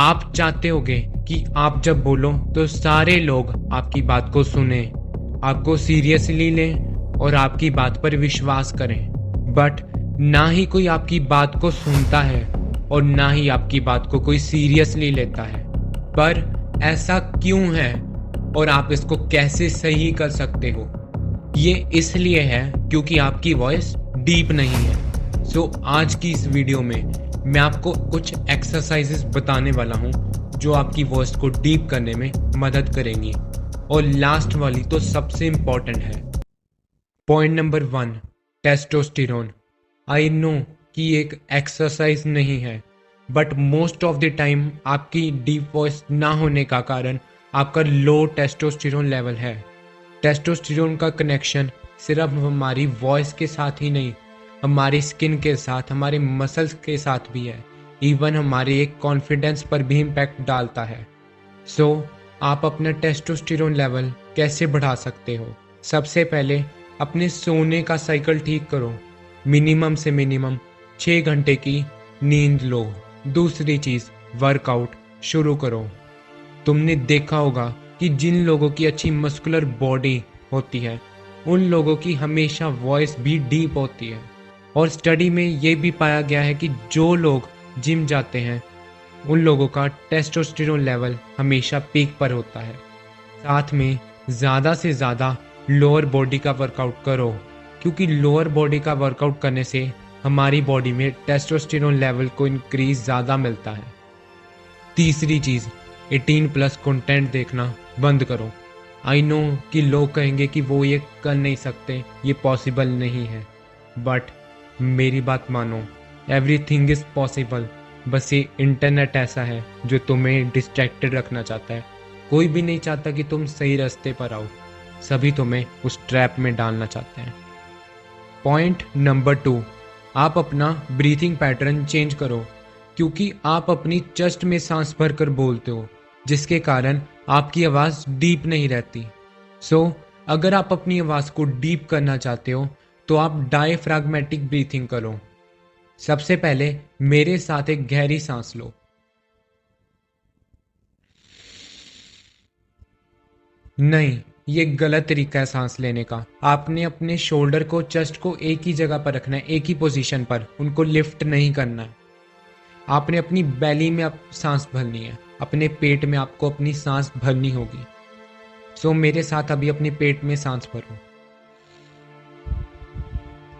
आप चाहते होगे कि आप जब बोलो तो सारे लोग आपकी बात को सुने, आपको सीरियसली लें और आपकी बात पर विश्वास करें। बट ना ही कोई आपकी बात को सुनता है और ना ही आपकी बात को कोई सीरियसली लेता है। पर ऐसा क्यों है और आप इसको कैसे सही कर सकते हो? ये इसलिए है क्योंकि आपकी वॉइस डीप नहीं है। सो आज की इस वीडियो में मैं आपको कुछ एक्सरसाइजेस बताने वाला हूँ जो आपकी वॉइस को डीप करने में मदद करेंगी। और लास्ट वाली तो सबसे इम्पॉर्टेंट है। Point number 1, testosterone. I know कि एक एक्सरसाइज नहीं है, but most of the time आपकी डीप वॉइस ना होने का कारण आपका लो टेस्टोस्टेरोन लेवल है। टेस्टोस्टेरोन का कनेक्शन सिर्फ हमारी वॉइस के साथ ही नहीं, हमारी स्किन के साथ, हमारे मसल्स के साथ भी है। इवन हमारे एक कॉन्फिडेंस पर भी इम्पैक्ट डालता है। सो आप अपना टेस्टोस्टेरोन लेवल कैसे बढ़ा सकते हो? सबसे पहले अपने सोने का साइकिल ठीक करो। मिनिमम से मिनिमम 6 घंटे की नींद लो। दूसरी चीज़, वर्कआउट शुरू करो। तुमने देखा होगा कि जिन लोगों की अच्छी मस्कुलर बॉडी होती है उन लोगों की हमेशा वॉइस भी डीप होती है। और स्टडी में ये भी पाया गया है कि जो लोग जिम जाते हैं उन लोगों का टेस्टोस्टेरोन लेवल हमेशा पीक पर होता है। साथ में ज़्यादा से ज़्यादा लोअर बॉडी का वर्कआउट करो, क्योंकि लोअर बॉडी का वर्कआउट करने से हमारी बॉडी में टेस्टोस्टेरोन लेवल को इंक्रीज ज़्यादा मिलता है। तीसरी चीज़, 18+ कंटेंट देखना बंद करो। आई नो कि लोग कहेंगे कि वो ये कर नहीं सकते, ये पॉसिबल नहीं है, बट मेरी बात मानो, एवरीथिंग इज़ पॉसिबल। बस ये इंटरनेट ऐसा है जो तुम्हें डिस्ट्रैक्टेड रखना चाहता है। कोई भी नहीं चाहता कि तुम सही रास्ते पर आओ, सभी तुम्हें उस ट्रैप में डालना चाहते हैं। पॉइंट नंबर 2, आप अपना ब्रीथिंग पैटर्न चेंज करो, क्योंकि आप अपनी चेस्ट में सांस भरकर बोलते हो, जिसके कारण आपकी आवाज़ डीप नहीं रहती। सो अगर आप अपनी आवाज़ को डीप करना चाहते हो तो आप डायफ्राग्मेटिक ब्रीथिंग करो। सबसे पहले मेरे साथ एक गहरी सांस लो। नहीं, ये गलत तरीका है सांस लेने का। आपने अपने शोल्डर को, चेस्ट को एक ही जगह पर रखना है, एक ही पोजीशन पर, उनको लिफ्ट नहीं करना है। आपने अपनी बैली में आप सांस भरनी है, अपने पेट में आपको अपनी सांस भरनी होगी। सो मेरे साथ अभी अपने पेट में सांस भरो।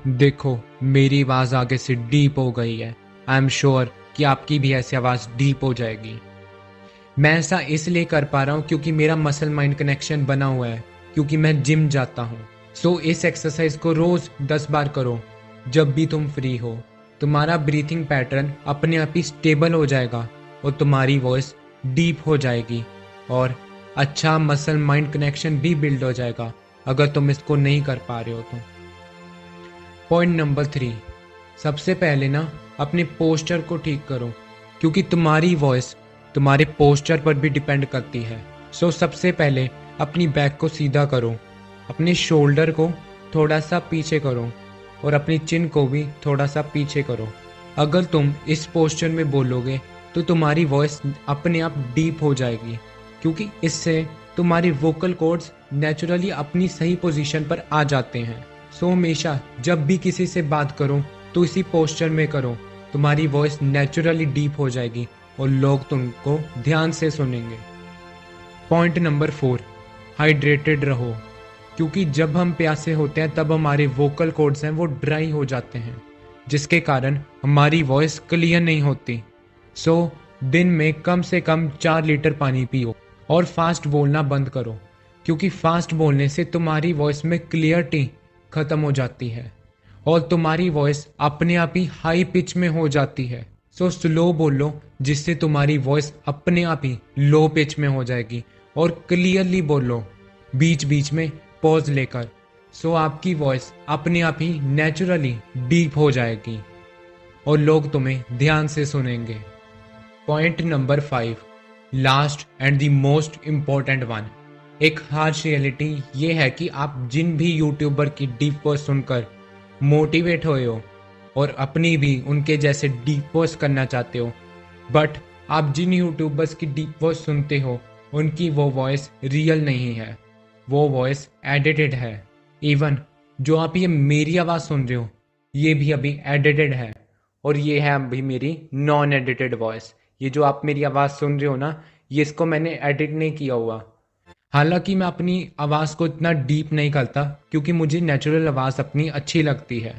देखो मेरी आवाज़ आगे से डीप हो गई है। आई एम श्योर कि आपकी भी ऐसी आवाज़ डीप हो जाएगी। मैं ऐसा इसलिए कर पा रहा हूँ क्योंकि मेरा मसल माइंड कनेक्शन बना हुआ है, क्योंकि मैं जिम जाता हूँ। सो इस एक्सरसाइज को रोज़ 10 बार करो जब भी तुम फ्री हो। तुम्हारा ब्रीथिंग पैटर्न अपने आप ही स्टेबल हो जाएगा और तुम्हारी वॉइस डीप हो जाएगी और अच्छा मसल माइंड कनेक्शन भी बिल्ड हो जाएगा, अगर तुम इसको नहीं कर पा रहे हो तो। पॉइंट नंबर 3, सबसे पहले ना अपने पोस्चर को ठीक करो, क्योंकि तुम्हारी वॉइस तुम्हारे पोस्चर पर भी डिपेंड करती है। सो सबसे पहले अपनी बैक को सीधा करो, अपने शोल्डर को थोड़ा सा पीछे करो और अपनी चिन को भी थोड़ा सा पीछे करो। अगर तुम इस पोस्चर में बोलोगे तो तुम्हारी वॉइस अपने आप डीप हो जाएगी, क्योंकि इससे तुम्हारी वोकल कॉर्ड्स नेचुरली अपनी सही पोजीशन पर आ जाते हैं। सो हमेशा जब भी किसी से बात करो तो इसी पोस्चर में करो, तुम्हारी वॉइस नेचुरली डीप हो जाएगी और लोग तुमको ध्यान से सुनेंगे। पॉइंट नंबर 4, हाइड्रेटेड रहो, क्योंकि जब हम प्यासे होते हैं तब हमारे वोकल कॉर्ड्स हैं वो ड्राई हो जाते हैं, जिसके कारण हमारी वॉइस क्लियर नहीं होती। सो दिन में कम से कम 4 लीटर पानी पियो और फास्ट बोलना बंद करो, क्योंकि फास्ट बोलने से तुम्हारी वॉइस में क्लियरिटी खत्म हो जाती है और तुम्हारी वॉइस अपने आप ही हाई पिच में हो जाती है। सो स्लो बोलो, जिससे तुम्हारी वॉइस अपने आप ही लो पिच में हो जाएगी, और क्लियरली बोलो, बीच बीच में पॉज लेकर। सो आपकी वॉइस अपने आप ही नेचुरली डीप हो जाएगी और लोग तुम्हें ध्यान से सुनेंगे। Point number 5, last and the most important one, एक हार्श रियलिटी ये है कि आप जिन भी यूट्यूबर की डीप वॉइस सुनकर मोटिवेट हुए हो और अपनी भी उनके जैसे डीप वॉइस करना चाहते हो, बट आप जिन यूट्यूबर्स की डीप वॉइस सुनते हो उनकी वो वॉइस रियल नहीं है, वो वॉइस एडिटेड है। इवन जो आप ये मेरी आवाज़ सुन रहे हो ये भी अभी एडिटेड है, और ये है अभी मेरी नॉन एडिटेड वॉइस। ये जो आप मेरी आवाज़ सुन रहे हो ना, ये इसको मैंने एडिट नहीं किया हुआ। हालांकि मैं अपनी आवाज़ को इतना डीप नहीं करता क्योंकि मुझे नेचुरल आवाज़ अपनी अच्छी लगती है।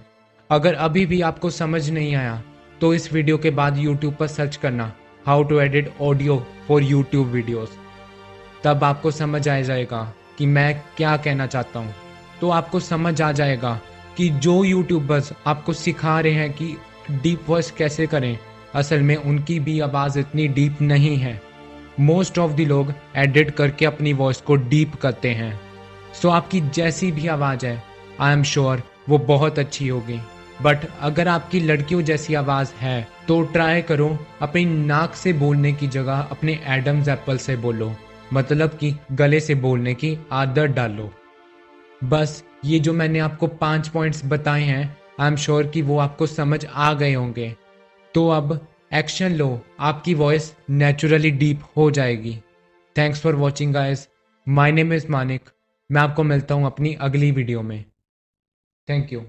अगर अभी भी आपको समझ नहीं आया तो इस वीडियो के बाद यूट्यूब पर सर्च करना how to edit audio for YouTube videos. तब आपको समझ आ जाएगा कि मैं क्या कहना चाहता हूँ। तो आपको समझ आ जाएगा कि जो यूट्यूबर्स आपको सिखा रहे हैं कि डीप वॉइस कैसे करें, असल में उनकी भी आवाज़ इतनी डीप नहीं है। मोस्ट ऑफ द लोग एडिट करके अपनी वॉइस को डीप करते हैं। सो आपकी जैसी भी आवाज़ है, आई एम श्योर वो बहुत अच्छी होगी। बट अगर आपकी लड़कियों जैसी आवाज़ है तो ट्राई करो अपनी नाक से बोलने की जगह अपने एडम्स एप्पल से बोलो, मतलब कि गले से बोलने की आदत डालो। बस ये जो मैंने आपको 5 पॉइंट्स बताए हैं, आई एम श्योर कि वो आपको समझ आ गए होंगे। तो अब एक्शन लो, आपकी वॉइस नेचुरली डीप हो जाएगी। Thanks for watching guys, my name is Manik. मैं आपको मिलता हूँ अपनी अगली वीडियो में। Thank you.